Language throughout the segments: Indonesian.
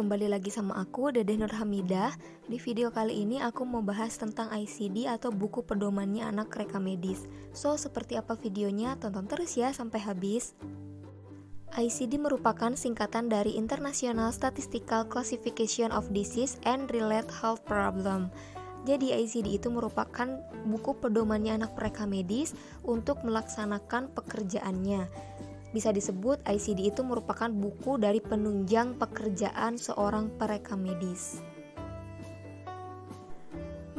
kembali lagi sama aku, Dedeh Nurhamidah. Di video kali ini aku mau bahas tentang ICD atau buku pedomannya anak reka medis. So, seperti apa videonya? Tonton terus ya sampai habis. ICD merupakan singkatan dari International Statistical Classification of Disease and Related Health Problem. Jadi ICD itu merupakan buku pedomannya anak reka medis untuk melaksanakan pekerjaannya. Bisa disebut ICD itu merupakan buku dari penunjang pekerjaan seorang pereka medis.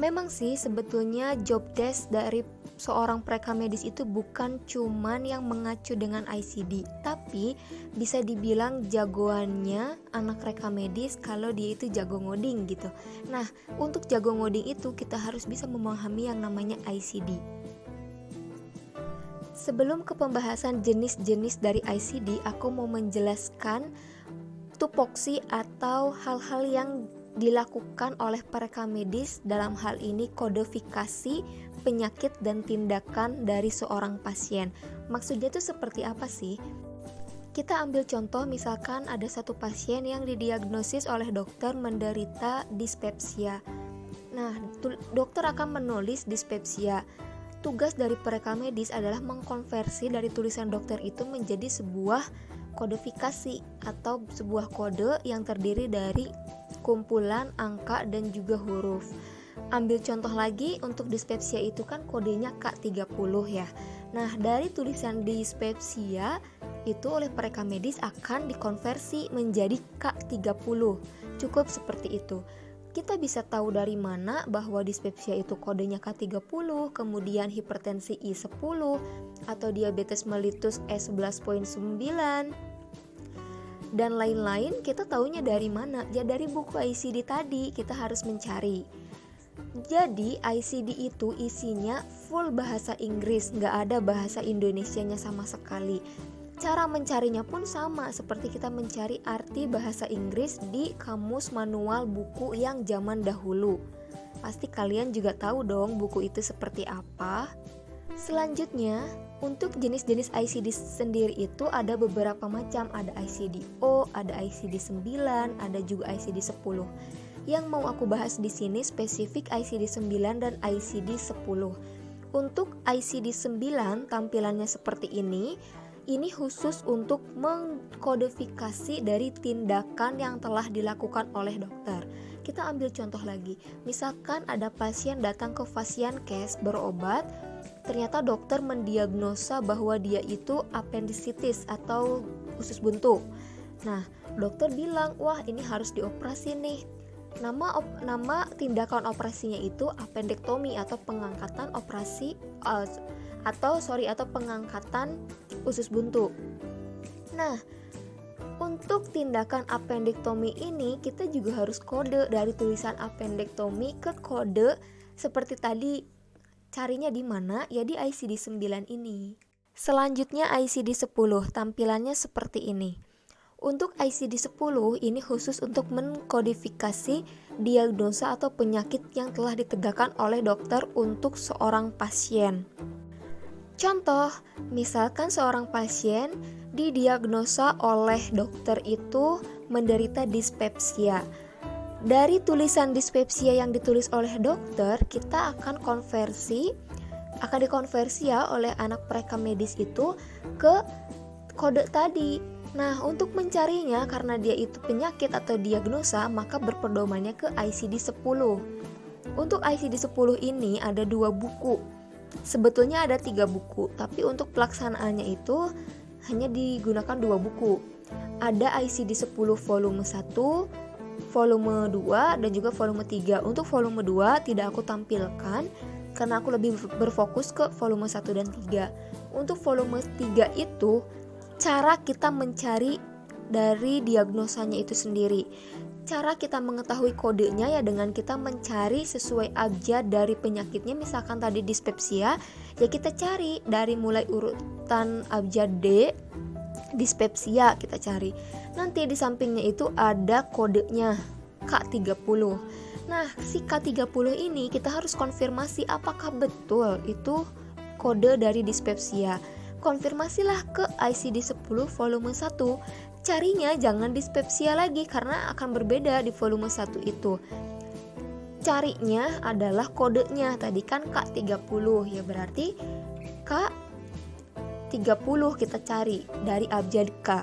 Memang sih sebetulnya job desk dari seorang pereka medis itu bukan cuman yang mengacu dengan ICD, tapi bisa dibilang jagoannya anak reka medis kalau dia itu jago ngoding gitu. Nah, untuk jago ngoding itu kita harus bisa memahami yang namanya ICD. Sebelum ke pembahasan jenis-jenis dari ICD, aku mau menjelaskan tupoksi atau hal-hal yang dilakukan oleh pereka medis, dalam hal ini kodifikasi penyakit dan tindakan dari seorang pasien. Maksudnya itu seperti apa sih? Kita ambil contoh, misalkan ada satu pasien yang didiagnosis oleh dokter menderita dispepsia. Nah, dokter akan menulis dispepsia. Tugas dari pereka medis adalah mengkonversi dari tulisan dokter itu menjadi sebuah kodifikasi atau sebuah kode yang terdiri dari kumpulan angka dan juga huruf. Ambil contoh lagi, untuk dispepsia itu kan kodenya K30 ya. Nah, dari tulisan dispepsia itu oleh pereka medis akan dikonversi menjadi K30. Cukup seperti itu. Kita bisa tahu dari mana bahwa dispepsia itu kodenya K30, kemudian hipertensi I10, atau diabetes mellitus E11.9, dan lain-lain. Kita taunya dari mana? Ya dari buku ICD tadi, kita harus mencari. Jadi ICD itu isinya full bahasa Inggris, nggak ada bahasa Indonesianya sama sekali. Cara mencarinya pun sama seperti kita mencari arti bahasa Inggris di kamus manual buku yang zaman dahulu. Pasti kalian juga tahu dong buku itu seperti apa. Selanjutnya, untuk jenis-jenis ICD sendiri itu ada beberapa macam. Ada ICD-O, ada ICD-9, ada juga ICD-10. Yang mau aku bahas di sini spesifik ICD-9 dan ICD-10. Untuk ICD-9 tampilannya seperti ini. Ini khusus untuk mengkodifikasi dari tindakan yang telah dilakukan oleh dokter. Kita ambil contoh lagi. Misalkan ada pasien datang ke Fasiankes berobat, ternyata dokter mendiagnosa bahwa dia itu appendicitis atau usus buntu. Nah, dokter bilang, wah ini harus dioperasi nih. Nama tindakan operasinya itu appendektomi atau pengangkatan atau pengangkatan usus buntu. Nah, untuk tindakan appendektomi ini kita juga harus kode dari tulisan appendektomi ke kode seperti tadi. Carinya di mana? Ya di ICD-9 ini. Selanjutnya ICD-10, tampilannya seperti ini. Untuk ICD-10 ini khusus untuk mengkodifikasi diagnosa atau penyakit yang telah ditegakkan oleh dokter untuk seorang pasien. Contoh, misalkan seorang pasien didiagnosa oleh dokter itu menderita dispepsia. Dari tulisan dispepsia yang ditulis oleh dokter, kita akan dikonversi ya oleh anak pereka medis itu ke kode tadi. Nah, untuk mencarinya karena dia itu penyakit atau diagnosa, maka berpedomannya ke ICD-10. Untuk ICD-10 ini ada 2 buku. Sebetulnya ada 3 buku, tapi untuk pelaksanaannya itu hanya digunakan 2 buku. Ada ICD-10 volume 1, volume 2, dan juga volume 3. Untuk volume 2 tidak aku tampilkan karena aku lebih berfokus ke volume 1 dan 3. Untuk volume 3 itu cara kita mencari dari diagnosanya itu sendiri. Cara kita mengetahui kodenya ya dengan kita mencari sesuai abjad dari penyakitnya. Misalkan tadi dispepsia, ya kita cari dari mulai urutan abjad D, dispepsia kita cari. Nanti di sampingnya itu ada kodenya K30. Nah, si K30 ini kita harus konfirmasi apakah betul itu kode dari dispepsia. Konfirmasilah ke ICD-10 volume 1. carinya jangan dispepsia lagi karena akan berbeda di volume 1 itu. Carinya adalah kodenya, tadi kan K30 ya, berarti K30 kita cari dari abjad K.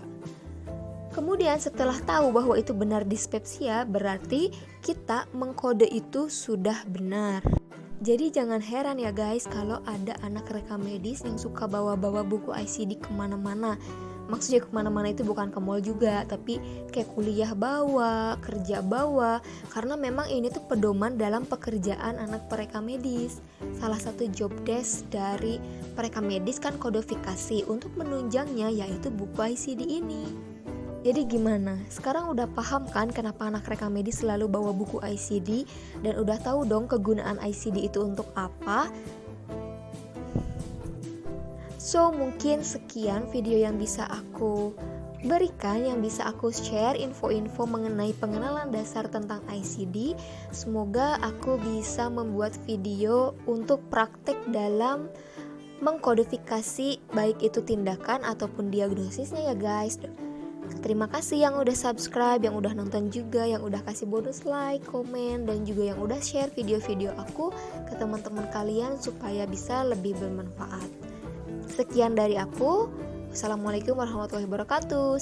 Kemudian setelah tahu bahwa itu benar dispepsia, berarti kita mengkode itu sudah benar. Jadi jangan heran ya guys kalau ada anak rekam medis yang suka bawa-bawa buku ICD kemana-mana. Maksudnya kemana-mana itu bukan ke mall juga, tapi kayak kuliah bawa, kerja bawa, karena memang ini tuh pedoman dalam pekerjaan anak perekam medis. Salah satu job desk dari perekam medis kan kodifikasi, untuk menunjangnya yaitu buku ICD ini. Jadi gimana? Sekarang udah paham kan kenapa anak rekam medis selalu bawa buku ICD, dan udah tahu dong kegunaan ICD itu untuk apa? So mungkin sekian video yang bisa aku berikan, yang bisa aku share info-info mengenai pengenalan dasar tentang ICD. Semoga aku bisa membuat video untuk praktek dalam mengkodifikasi baik itu tindakan ataupun diagnosisnya ya guys. Terima kasih yang udah subscribe, yang udah nonton juga, yang udah kasih bonus like, komen, dan juga yang udah share video-video aku ke teman-teman kalian supaya bisa lebih bermanfaat. Sekian dari aku. Wassalamualaikum warahmatullahi wabarakatuh.